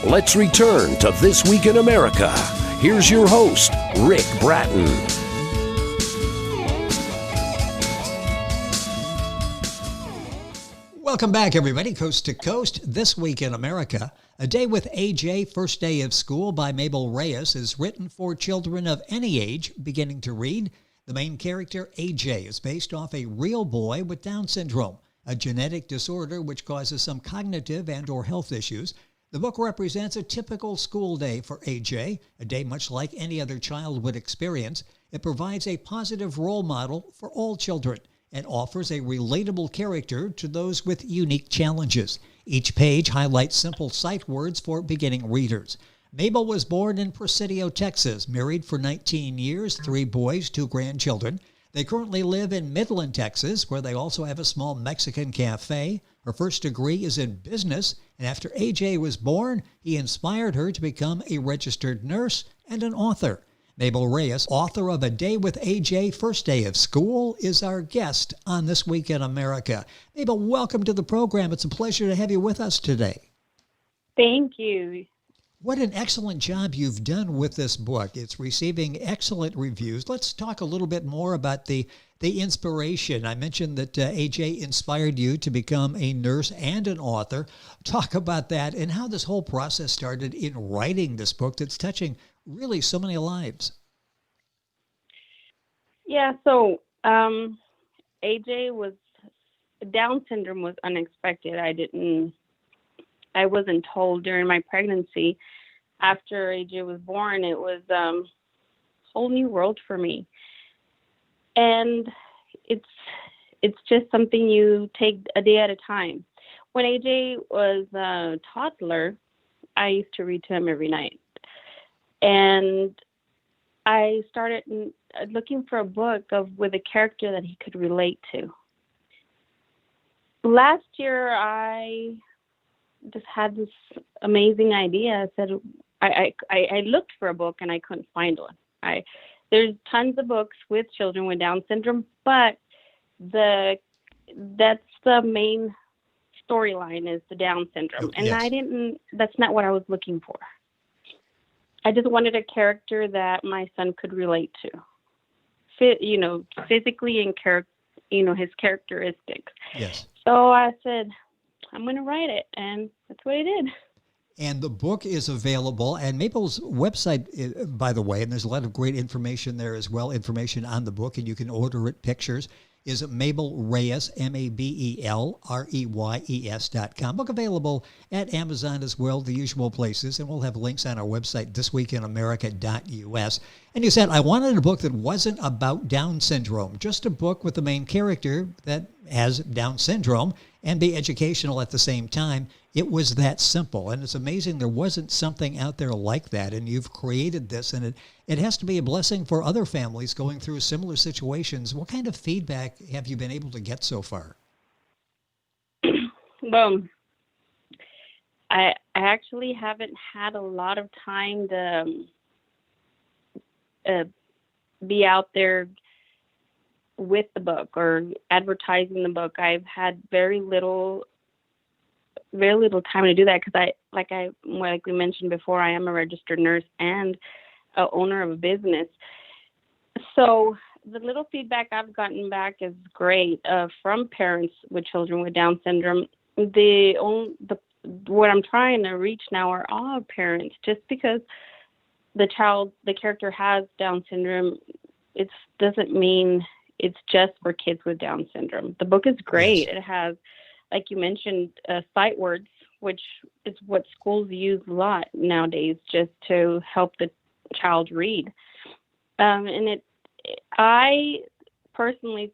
Let's return to This Week in America. Here's your host, Rick Bratton. Welcome back, everybody, coast to coast. This Week in America. A Day with AJ, First Day of School by Mabel Reyes is written for children of any age beginning to read. The main character, AJ, is based off a real boy with Down syndrome, a genetic disorder which causes some cognitive and or health issues. The book represents a typical school day for AJ, a day much like any other child would experience. It provides a positive role model for all children and offers a relatable character to those with unique challenges. Each page highlights simple sight words for beginning readers. Mabel was born in Presidio, Texas, married for 19 years, 3 boys, 2 grandchildren. They currently live in Midland, Texas, where they also have a small Mexican cafe. Her first degree is in business, and after AJ was born, he inspired her to become a registered nurse and an author. Mabel Reyes, author of A Day with AJ, First Day of School, is our guest on This Week in America. Mabel, welcome to the program. It's a pleasure to have you with us today. Thank you. What an excellent job you've done with this book. It's receiving excellent reviews. Let's talk a little bit more about the inspiration. I mentioned that AJ inspired you to become a nurse and an author. Talk about that and how this whole process started in writing this book that's touching really so many lives. Yeah, so AJ was, Down syndrome was unexpected. I wasn't told during my pregnancy. After AJ was born, it was a whole new world for me. And it's just something you take a day at a time. When AJ was a toddler, I used to read to him every night. And I started looking for a book with a character that he could relate to. Last year, I just had this amazing idea. I said, I looked for a book and I couldn't find one. There's tons of books with children with Down syndrome, but that's the main storyline is the Down syndrome. And yes. That's not what I was looking for. I just wanted a character that my son could relate to, physically and his characteristics. Yes. So I said, I'm going to write it, and that's what I did. And the book is available, and Mabel's website, by the way, and there's a lot of great information there as well, information on the book, and you can order it, pictures, is Mabel Reyes, MabelReyes.com. Book available at Amazon as well, the usual places, and we'll have links on our website, thisweekinamerica.us. And you said, I wanted a book that wasn't about Down syndrome, just a book with the main character that has Down syndrome and be educational at the same time. It was that simple, and it's amazing there wasn't something out there like that, and you've created this, and it has to be a blessing for other families going through similar situations. What kind of feedback have you been able to get so far? Well, I actually haven't had a lot of time to be out there with the book or advertising the book. I've had very little time to do that because like we mentioned before, I am a registered nurse and a owner of a business. So the little feedback I've gotten back is great from parents with children with Down syndrome. What I'm trying to reach now are all parents. Just because the character has Down syndrome, it doesn't mean it's just for kids with Down syndrome. The book is great. Yes. It has, like you mentioned, sight words, which is what schools use a lot nowadays just to help the child read. I personally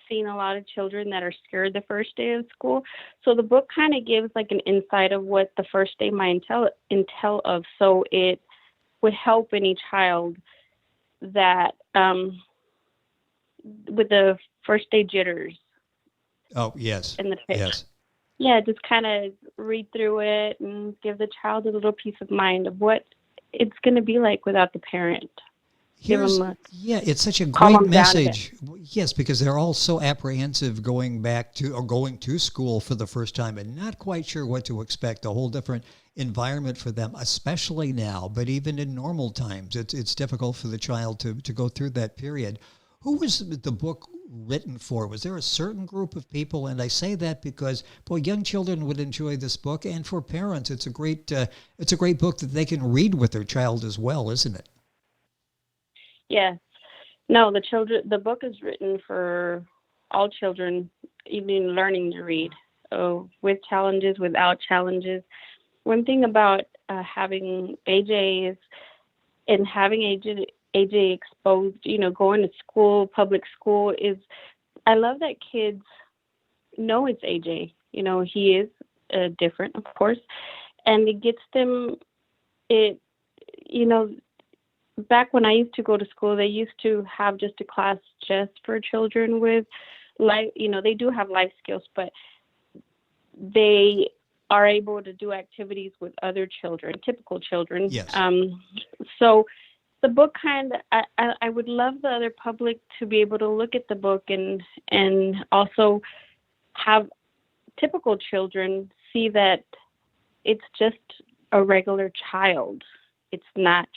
seen a lot of children that are scared the first day of school. So the book kind of gives like an insight of what the first day might entail of. So it would help any child that with the first day jitters. Oh, yes. In the picture. Yes. Yeah, just kind of read through it and give the child a little peace of mind of what it's going to be like without the parent. It's such a calm great them down a bit. message. Yes, because they're all so apprehensive going back to or going to school for the first time and not quite sure what to expect. A whole different environment for them, especially now. But even in normal times, it's difficult for the child to go through that period. Who was the book written for? Was there a certain group of people? And I say that because, boy, young children would enjoy this book, and for parents, it's a great book that they can read with their child as well, isn't it? Yes. No, the book is written for all children, even learning to read, with challenges, without challenges. One thing about having AJ AJ exposed, going to school, public school, is I love that kids know it's AJ. He is different, of course, and it gets them, back when I used to go to school, they used to have just a class just for children with life, they do have life skills, but they are able to do activities with other children, typical children. Yes. So the book I would love the other public to be able to look at the book and also have typical children see that it's just a regular child. It's not,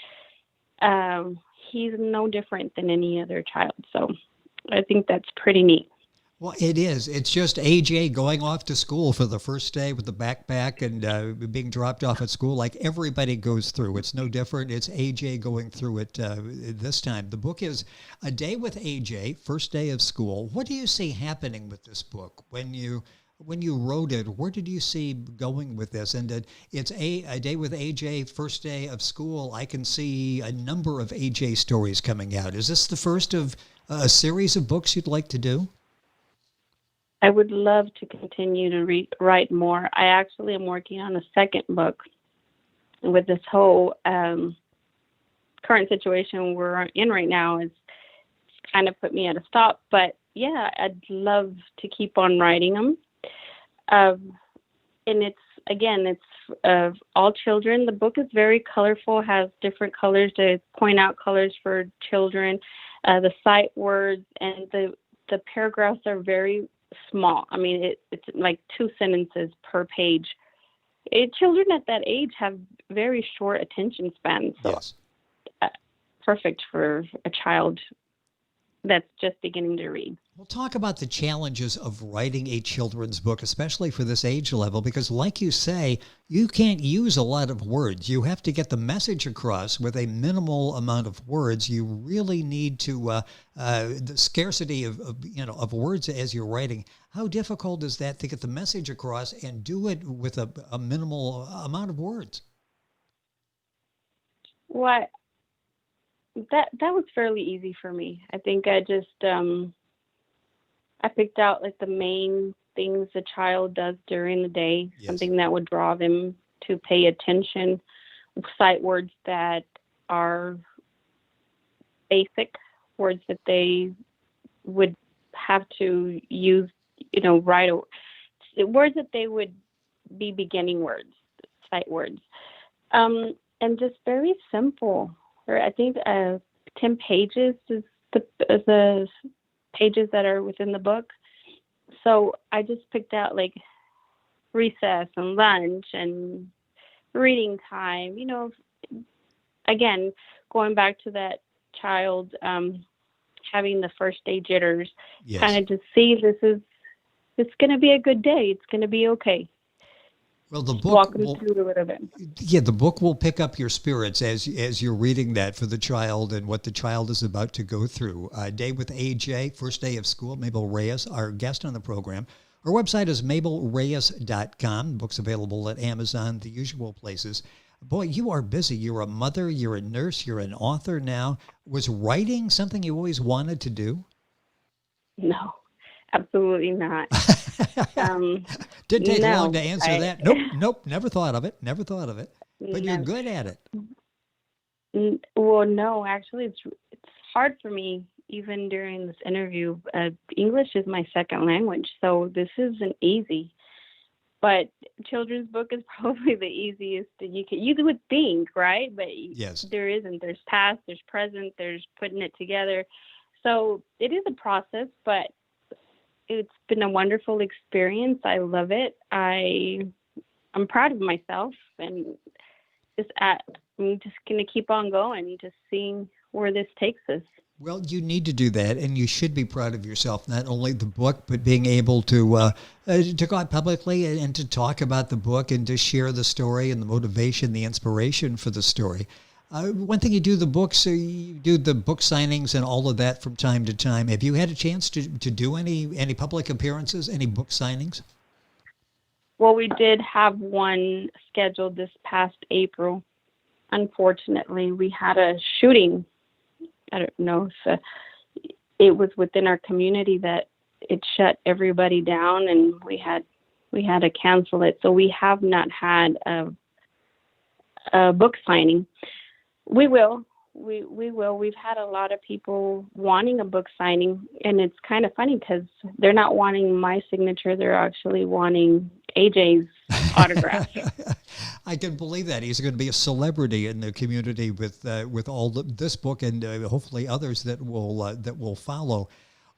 he's no different than any other child. So I think that's pretty neat. Well, it is. It's just AJ going off to school for the first day with the backpack and being dropped off at school like everybody goes through. It's no different. It's AJ going through it this time. The book is A Day with AJ, First Day of School. What do you see happening with this book? When you wrote it, where did you see going with this? And it's a Day with AJ, First Day of School. I can see a number of AJ stories coming out. Is this the first of a series of books you'd like to do? I would love to continue to write more. I actually am working on a second book with this whole current situation we're in right now. It's kind of put me at a stop. But yeah, I'd love to keep on writing them. And it's all children. The book is very colorful, has different colors to point out colors for children. The sight words and the paragraphs are very small. I mean, it's like 2 sentences per page. Children at that age have very short attention spans, so yes. Perfect for a child that's just beginning to read. We'll talk about the challenges of writing a children's book, especially for this age level, because like you say, you can't use a lot of words. You have to get the message across with a minimal amount of words. You really need to, the scarcity of words as you're writing. How difficult is that to get the message across and do it with a minimal amount of words? Well, that was fairly easy for me. I think I just, I picked out like the main things a child does during the day, yes. Something that would draw them to pay attention, sight words that are basic, words that they would have to use, right away, words that they would be beginning words, sight words, and just very simple. I think 10 pages is the pages that are within the book. So I just picked out like recess and lunch and reading time, again, going back to that child having the first day jitters, yes. Kind of just see it's going to be a good day. It's going to be okay. Well, the book walk them through a little bit. Yeah, the book will pick up your spirits as you're reading that for the child and what the child is about to go through. Day with AJ, First Day of School, Mabel Reyes, our guest on the program. Our website is mabelreyes.com. Book's available at Amazon, the usual places. Boy, you are busy. You're a mother, you're a nurse, you're an author now. Was writing something you always wanted to do? No, absolutely not. Didn't take long to answer that. Nope, never thought of it. But you're good at it. Well, no, actually, it's hard for me, even during this interview. English is my second language, so this isn't easy. But children's book is probably the easiest you would think, right? But Yes. there isn't. There's past, there's present, there's putting it together. So it is a process, but it's been a wonderful experience. I love it. I'm proud of myself, and I'm just going to keep on going, just seeing where this takes us. Well, you need to do that, and you should be proud of yourself, not only the book, but being able to go out publicly and to talk about the book and to share the story and the motivation, the inspiration for the story. One thing, you do the books, you do the book signings and all of that from time to time. Have you had a chance to do any public appearances, any book signings? Well, we did have one scheduled this past April. Unfortunately, we had a shooting. I don't know if it was within our community that it shut everybody down, and we had to cancel it. So we have not had a book signing. We will. We will. We've had a lot of people wanting a book signing, and it's kind of funny because they're not wanting my signature. They're actually wanting AJ's autograph. I can believe that. He's going to be a celebrity in the community with all this book and hopefully others that will follow.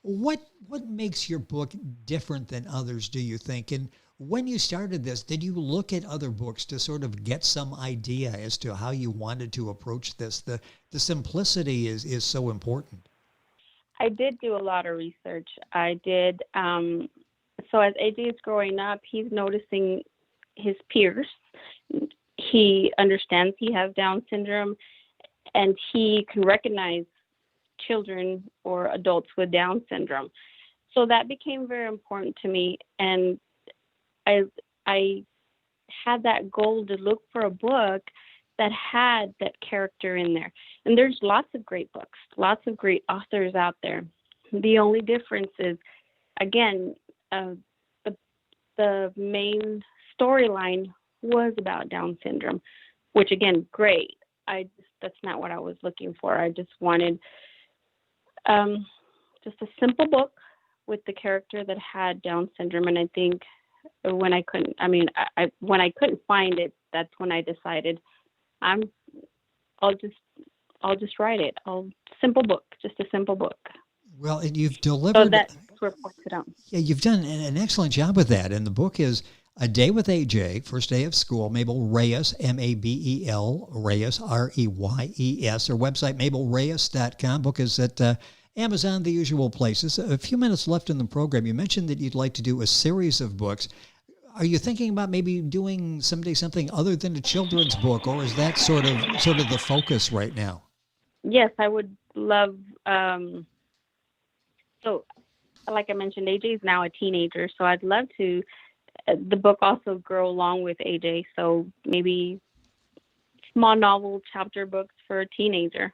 What makes your book different than others, do you think? And when you started this, did you look at other books to sort of get some idea as to how you wanted to approach this? The simplicity is so important. I did do a lot of research. I did. So as AJ is growing up, he's noticing his peers. He understands he has Down syndrome, and he can recognize children or adults with Down syndrome. So that became very important to me, and I had that goal to look for a book that had that character in there. And there's lots of great books, lots of great authors out there. The only difference is, again, the main storyline was about Down syndrome, which, again, great. That's not what I was looking for. I just wanted just a simple book with the character that had Down syndrome. And I think when I couldn't find it, that's when I decided I'll just write it. Simple book, just a simple book. Well, and you've delivered. So that's where it puts it on. Yeah, you've done an excellent job with that. And the book is A Day with AJ, First Day of School, Mabel Reyes, Mabel Reyes, Reyes. Her website, mabelreyes.com. Book is at Amazon, the usual places. A few minutes left in the program. You mentioned that you'd like to do a series of books. Are you thinking about maybe doing someday something other than a children's book, or is that sort of the focus right now? Yes, I would love. So, like I mentioned, AJ is now a teenager, so I'd love to the book also grow along with AJ. So maybe small novel chapter books for a teenager.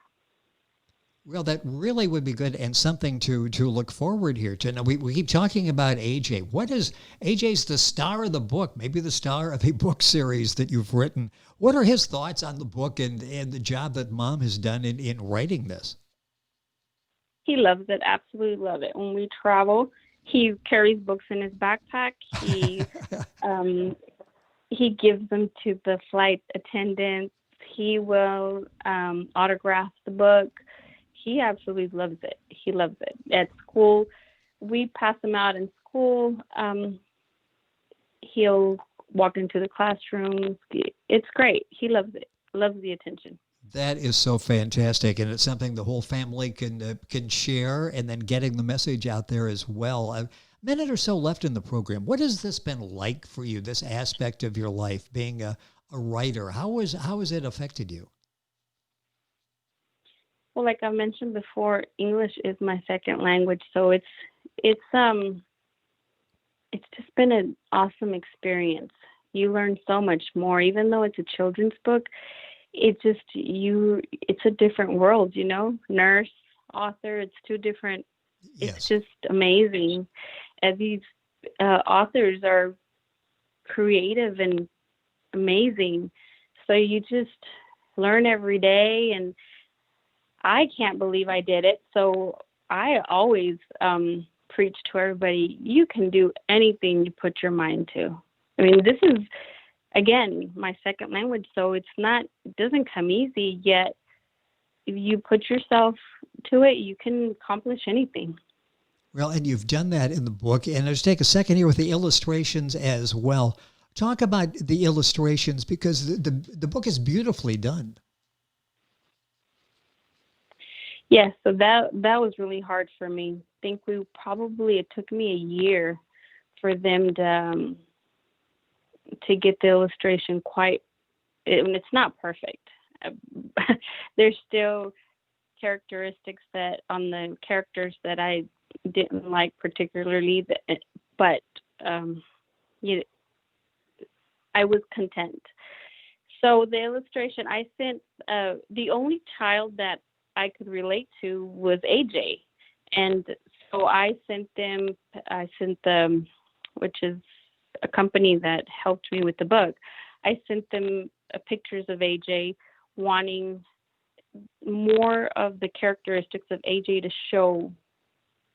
Well, that really would be good, and something to look forward here to. Now, we keep talking about AJ. What is AJ's the star of the book, maybe the star of a book series that you've written? What are his thoughts on the book and the job that Mom has done in writing this? He loves it, absolutely love it. When we travel, he carries books in his backpack. He gives them to the flight attendants. He will autograph the book. He absolutely loves it. He loves it. At school, we pass him out in school. He'll walk into the classroom. It's great. He loves it. Loves the attention. That is so fantastic, and it's something the whole family can share, and then getting the message out there as well. A minute or so left in the program. What has this been like for you, this aspect of your life, being a writer? How has it affected you? Well, like I mentioned before, English is my second language, so it's just been an awesome experience. You learn so much more, even though it's a children's book. It's a different world, nurse, author, it's two different. Yes. It's just amazing. And these authors are creative and amazing. So you just learn every day, and I can't believe I did it. So I always preach to everybody, you can do anything you put your mind to. I mean, this is, again, my second language, so it doesn't come easy, yet if you put yourself to it, you can accomplish anything. Well, and you've done that in the book. And let's take a second here with the illustrations as well. Talk about the illustrations, because the book is beautifully done. Yes, so that was really hard for me. I think it took me a year for them to get the illustration it's not perfect. There's still characteristics on the characters that I didn't like particularly, but I was content. So the illustration I sent, the only child that I could relate to was AJ, and so I sent them, which is a company that helped me with the book. I sent them pictures of AJ, wanting more of the characteristics of AJ to show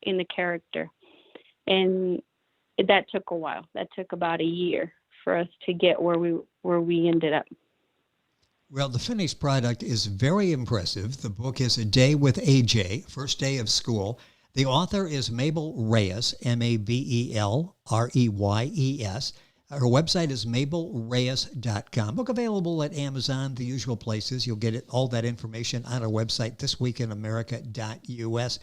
in the character, and that took a while. That took about a year for us to get where we ended up. Well, the finished product is very impressive. The book is A Day with AJ, First Day of School. The author is Mabel Reyes, Mabelreyes. Her website is mabelreyes.com. Book available at Amazon, the usual places. You'll get all that information on our website, thisweekinamerica.us.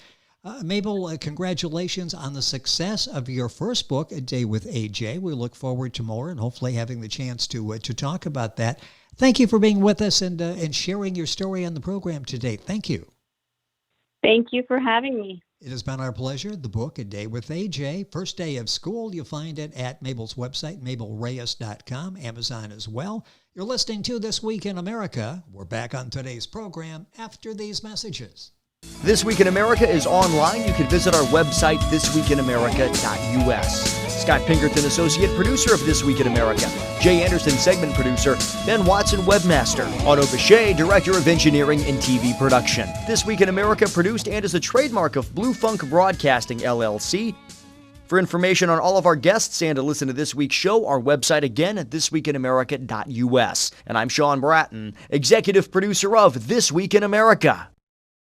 Mabel, congratulations on the success of your first book, A Day with AJ. We look forward to more and hopefully having the chance to talk about that. Thank you for being with us and sharing your story on the program today. Thank you. Thank you for having me. It has been our pleasure. The book, A Day with AJ, First Day of School. You'll find it at Mabel's website, mabelreyes.com, Amazon as well. You're listening to This Week in America. We're back on today's program after these messages. This Week in America is online. You can visit our website, thisweekinamerica.us. Scott Pinkerton, associate producer of This Week in America. Jay Anderson, segment producer. Ben Watson, webmaster. Otto Bechet, director of engineering and TV production. This Week in America produced and is a trademark of Blue Funk Broadcasting, LLC. For information on all of our guests and to listen to this week's show, our website again at thisweekinamerica.us. And I'm Sean Bratton, executive producer of This Week in America.